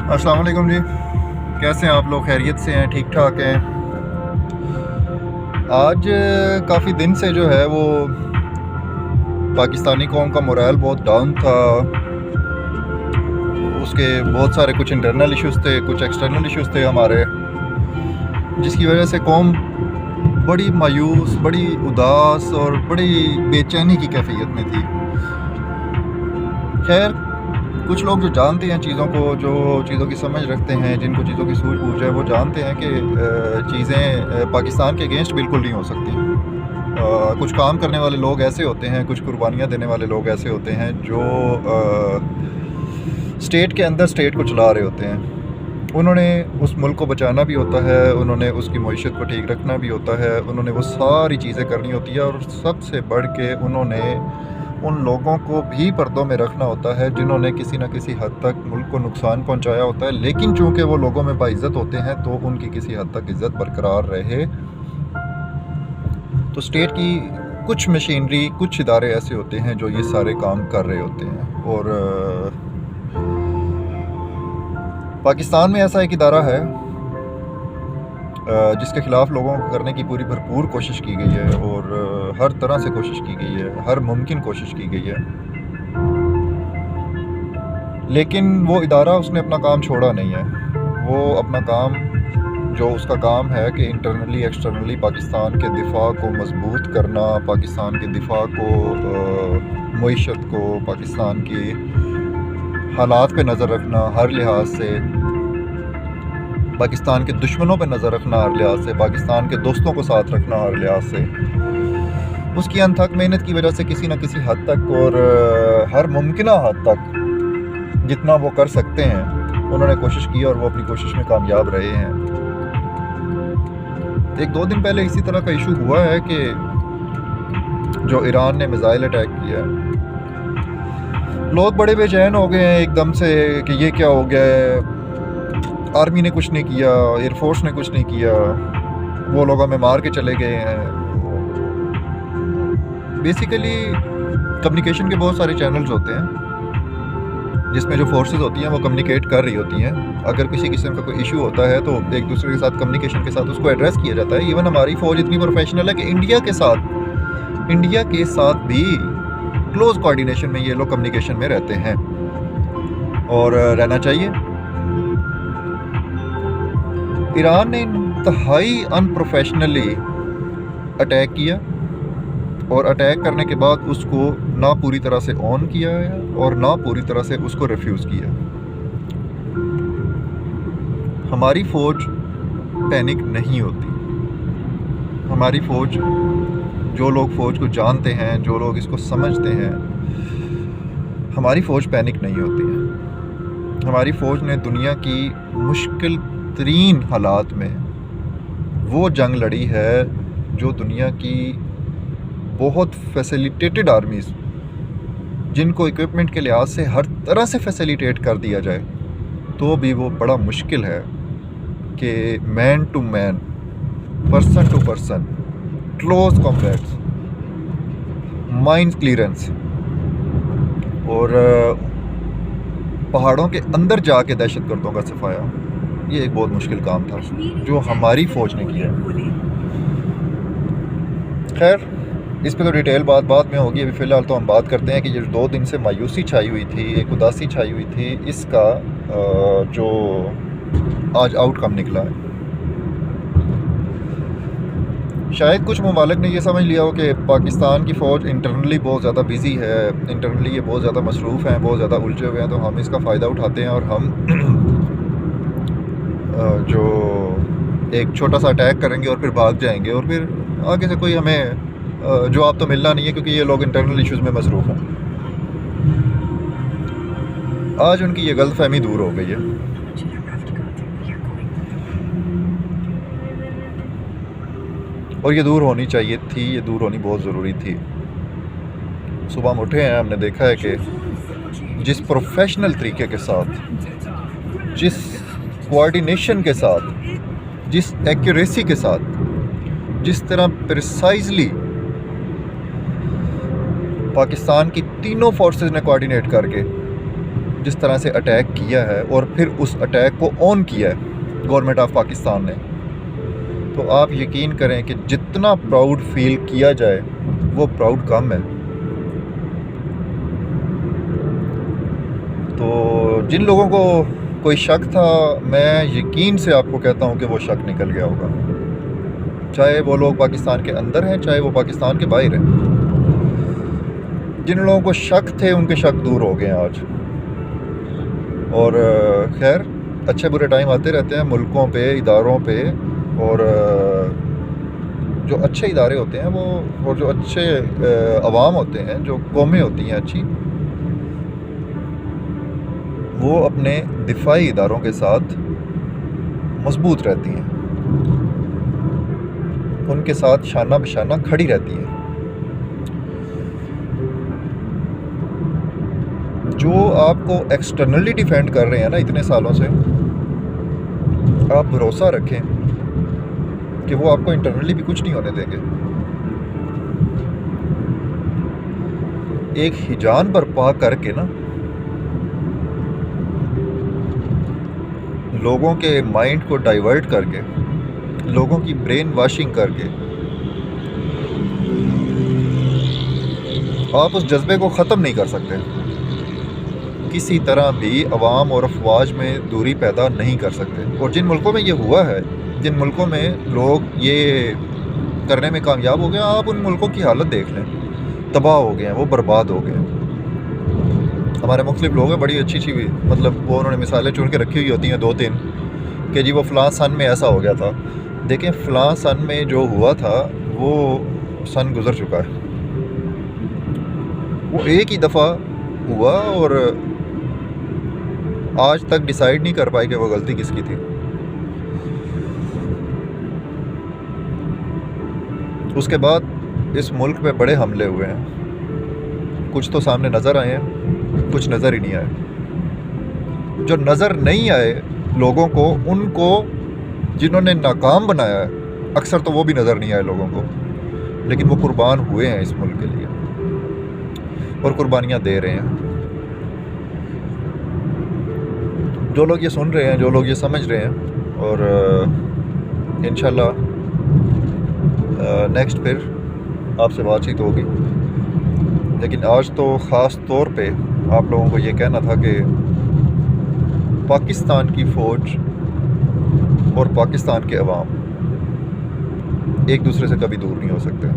अस्सलाम वालेकुम जी। कैसे हैं आप लोग? खैरियत से हैं? ठीक ठाक हैं? आज काफ़ी दिन से जो है वो पाकिस्तानी कौम का मोरल बहुत डाउन था। उसके बहुत सारे कुछ इंटरनल इश्यूज़ थे, कुछ एक्सटर्नल इश्यूज़ थे हमारे, जिसकी वजह से कौम बड़ी मायूस, बड़ी उदास और बड़ी बेचैनी की कैफियत में थी। खैर, कुछ लोग जो जानते हैं चीज़ों को, जो चीज़ों की समझ रखते हैं, जिनको चीज़ों की सूझबूझ है, वो जानते हैं कि चीज़ें पाकिस्तान के अगेंस्ट बिल्कुल नहीं हो सकती। कुछ काम करने वाले लोग ऐसे होते हैं, कुछ कुर्बानियाँ देने वाले लोग ऐसे होते हैं जो स्टेट के अंदर स्टेट को चला रहे होते हैं। उन्होंने उस मुल्क को बचाना भी होता है, उन्होंने उसकी मईशत को ठीक रखना भी होता है, उन्होंने वो सारी चीज़ें करनी होती है, और सबसे बढ़ के उन्होंने उन लोगों को भी पर्दों में रखना होता है जिन्होंने किसी न किसी हद तक मुल्क को नुकसान पहुंचाया होता है। लेकिन चूंकि वो लोगों में बाइज़्ज़त होते हैं तो उनकी किसी हद तक इज़्ज़त बरकरार रहे। तो स्टेट की कुछ मशीनरी, कुछ इदारे ऐसे होते हैं जो ये सारे काम कर रहे होते हैं। और पाकिस्तान में ऐसा एक इदारा है जिसके ख़िलाफ़ लोगों को करने की पूरी भरपूर कोशिश की गई है, और हर तरह से कोशिश की गई है, हर मुमकिन कोशिश की गई है। लेकिन वो इदारा, उसने अपना काम छोड़ा नहीं है। वो अपना काम, जो उसका काम है कि इंटरनली एक्सटर्नली पाकिस्तान के दिफा को मजबूत करना, पाकिस्तान के दिफा को, मईशत को, पाकिस्तान की हालात पे नज़र रखना हर लिहाज से, पाकिस्तान के दुश्मनों पे नज़र रखना हर लिहाज से, पाकिस्तान के दोस्तों को साथ रखना हर लिहाज से, उसकी अनथक मेहनत की वजह से किसी न किसी हद तक और हर मुमकिना हद तक जितना वो कर सकते हैं उन्होंने कोशिश की, और वो अपनी कोशिश में कामयाब रहे हैं। 1-2 दिन पहले इसी तरह का इशू हुआ है कि जो ईरान ने मिसाइल अटैक किया, लोग बड़े बेचैन हो गए हैं एकदम से कि ये क्या हो गया है। आर्मी ने कुछ नहीं किया, एयरफोर्स ने कुछ नहीं किया, वो लोग हमें मार के चले गए हैं। बेसिकली कम्युनिकेशन के बहुत सारे चैनल्स होते हैं जिसमें जो फोर्सेस होती हैं वो कम्युनिकेट कर रही होती हैं। अगर किसी किस्म का कोई इशू होता है तो एक दूसरे के साथ कम्युनिकेशन के साथ उसको एड्रेस किया जाता है। इवन हमारी फ़ौज इतनी प्रोफेशनल है कि इंडिया के साथ भी क्लोज कोऑर्डिनेशन में ये लोग कम्युनिकेशन में रहते हैं, और रहना चाहिए। ईरान ने इंतहाई अनप्रोफेशनली अटैक किया, और अटैक करने के बाद उसको ना पूरी तरह से ऑन किया है और ना पूरी तरह से उसको रिफ्यूज़ किया। हमारी फ़ौज पैनिक नहीं होती। हमारी फ़ौज, जो लोग फ़ौज को जानते हैं, जो लोग इसको समझते हैं, हमारी फ़ौज पैनिक नहीं होती है। हमारी फ़ौज ने दुनिया की मुश्किल तरीन हालात में वो जंग लड़ी है जो दुनिया की बहुत फैसिलिटेटेड आर्मीज़, जिनको इक्विपमेंट के लिहाज से हर तरह से फैसिलिटेट कर दिया जाए, तो भी वो बड़ा मुश्किल है कि man to man, person to person, close combats, mine clearance, और पहाड़ों के अंदर जाके दहशतगर्दों का सफाया, ये एक बहुत मुश्किल काम था जो हमारी फ़ौज ने किया। खैर, इस पे तो डिटेल बाद में होगी। अभी फ़िलहाल तो हम बात करते हैं कि ये 2 दिन से मायूसी छाई हुई थी, एक उदासी छाई हुई थी, इसका जो आज आउटकम निकला है। शायद कुछ ममालिक ने ये समझ लिया हो कि पाकिस्तान की फ़ौज इंटरनली बहुत ज़्यादा बिज़ी है, इंटरनली ये बहुत ज़्यादा मसरूफ़ हैं, बहुत ज़्यादा उलझे हुए हैं, तो हम इसका फ़ायदा उठाते हैं और हम जो एक छोटा सा अटैक करेंगे और फिर भाग जाएंगे, और फिर आगे से कोई हमें जवाब तो मिलना नहीं है, क्योंकि ये लोग इंटरनल इश्यूज़ में मसरूफ़ हैं। आज उनकी ये गलतफहमी दूर हो गई है। और ये दूर होनी चाहिए थी, ये दूर होनी बहुत ज़रूरी थी। सुबह हम उठे हैं, हमने देखा है कि जिस प्रोफेशनल तरीके के साथ, जिस कोऑर्डिनेशन के साथ, जिस एक्यूरेसी के साथ, जिस तरह प्रिसाइजली पाकिस्तान की तीनों फोर्सेस ने कोऑर्डिनेट करके जिस तरह से अटैक किया है और फिर उस अटैक को ऑन किया है गवर्नमेंट ऑफ पाकिस्तान ने, तो आप यकीन करें कि जितना प्राउड फील किया जाए वो प्राउड कम है। तो जिन लोगों को कोई शक था, मैं यकीन से आपको कहता हूँ कि वो शक निकल गया होगा, चाहे वो लोग पाकिस्तान के अंदर हैं चाहे वो पाकिस्तान के बाहर हैं। जिन लोगों को शक थे उनके शक दूर हो गए हैं आज। और खैर, अच्छे बुरे टाइम आते रहते हैं मुल्कों पे, इदारों पे, और जो अच्छे इदारे होते हैं वो, और जो अच्छे अवाम होते हैं, जो कौमें होती हैं अच्छी, वो अपने दिफाई इदारों के साथ मजबूत रहती हैं, उनके साथ शाना बशाना खड़ी रहती हैं। जो आपको एक्सटर्नली डिफेंड कर रहे हैं ना इतने सालों से, आप भरोसा रखें कि वो आपको इंटरनली भी कुछ नहीं होने देंगे। एक हिजान बर्पा करके ना, लोगों के माइंड को डाइवर्ट करके, लोगों की ब्रेन वॉशिंग करके आप उस जज्बे को ख़त्म नहीं कर सकते। किसी तरह भी अवाम और अफवाज में दूरी पैदा नहीं कर सकते। और जिन मुल्कों में ये हुआ है, जिन मुल्कों में लोग ये करने में कामयाब हो गए, आप उन मुल्कों की हालत देख लें, तबाह हो गए हैं, वो बर्बाद हो गए हैं। हमारे मुख्तलिफ लोग हैं, बड़ी अच्छी अच्छी, मतलब वो उन्होंने मिसालें चुन के रखी हुई होती हैं 2-3 कि जी वो फ़लाँ सन में ऐसा हो गया था। देखें, फ़लाँ सन में जो हुआ था वो सन गुज़र चुका है, वो एक ही दफ़ा हुआ और आज तक डिसाइड नहीं कर पाए कि वो गलती किसकी थी। उसके बाद इस मुल्क पे बड़े हमले हुए हैं, कुछ तो सामने नज़र आए हैं, कुछ नज़र ही नहीं आए। जो नज़र नहीं आए लोगों को, उनको जिन्होंने नाकाम बनाया है, अक्सर तो वो भी नज़र नहीं आए लोगों को, लेकिन वो कुर्बान हुए हैं इस मुल्क के लिए और कुर्बानियाँ दे रहे हैं। जो लोग ये सुन रहे हैं, जो लोग ये समझ रहे हैं, और इंशाल्लाह नेक्स्ट फिर आपसे बातचीत होगी। लेकिन आज तो ख़ास तौर पे आप लोगों को ये कहना था कि पाकिस्तान की फ़ौज और पाकिस्तान के अवाम एक दूसरे से कभी दूर नहीं हो सकते।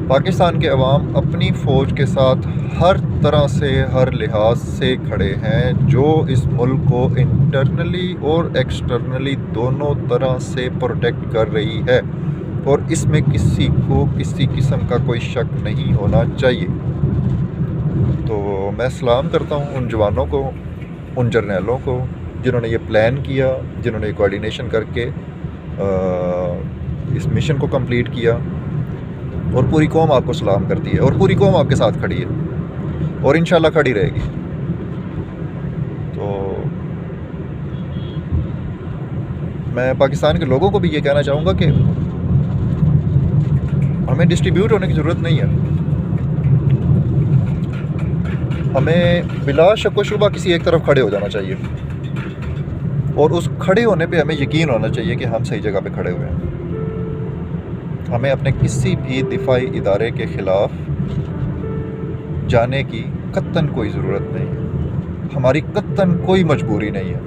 पाकिस्तान के अवाम अपनी फ़ौज के साथ हर तरह से, हर लिहाज से खड़े हैं, जो इस मुल्क को इंटरनली और एक्सटर्नली दोनों तरह से प्रोटेक्ट कर रही है, और इसमें किसी को किसी किस्म का कोई शक नहीं होना चाहिए। तो मैं सलाम करता हूँ उन जवानों को, उन जर्नैलों को जिन्होंने ये प्लान किया, जिन्होंने कोऑर्डिनेशन करके इस मिशन को कंप्लीट किया, और पूरी कौम आपको सलाम करती है, और पूरी कौम आपके साथ खड़ी है, और इंशाल्लाह खड़ी रहेगी। तो मैं पाकिस्तान के लोगों को भी ये कहना चाहूँगा कि हमें डिस्ट्रीब्यूट होने की ज़रूरत नहीं है। हमें बिला शक व शुबा किसी एक तरफ खड़े हो जाना चाहिए, और उस खड़े होने पे हमें यकीन होना चाहिए कि हम सही जगह पे खड़े हुए हैं। हमें अपने किसी भी दिफाई इदारे के ख़िलाफ़ जाने की कत्तन कोई ज़रूरत नहीं है, हमारी कत्तन कोई मजबूरी नहीं है।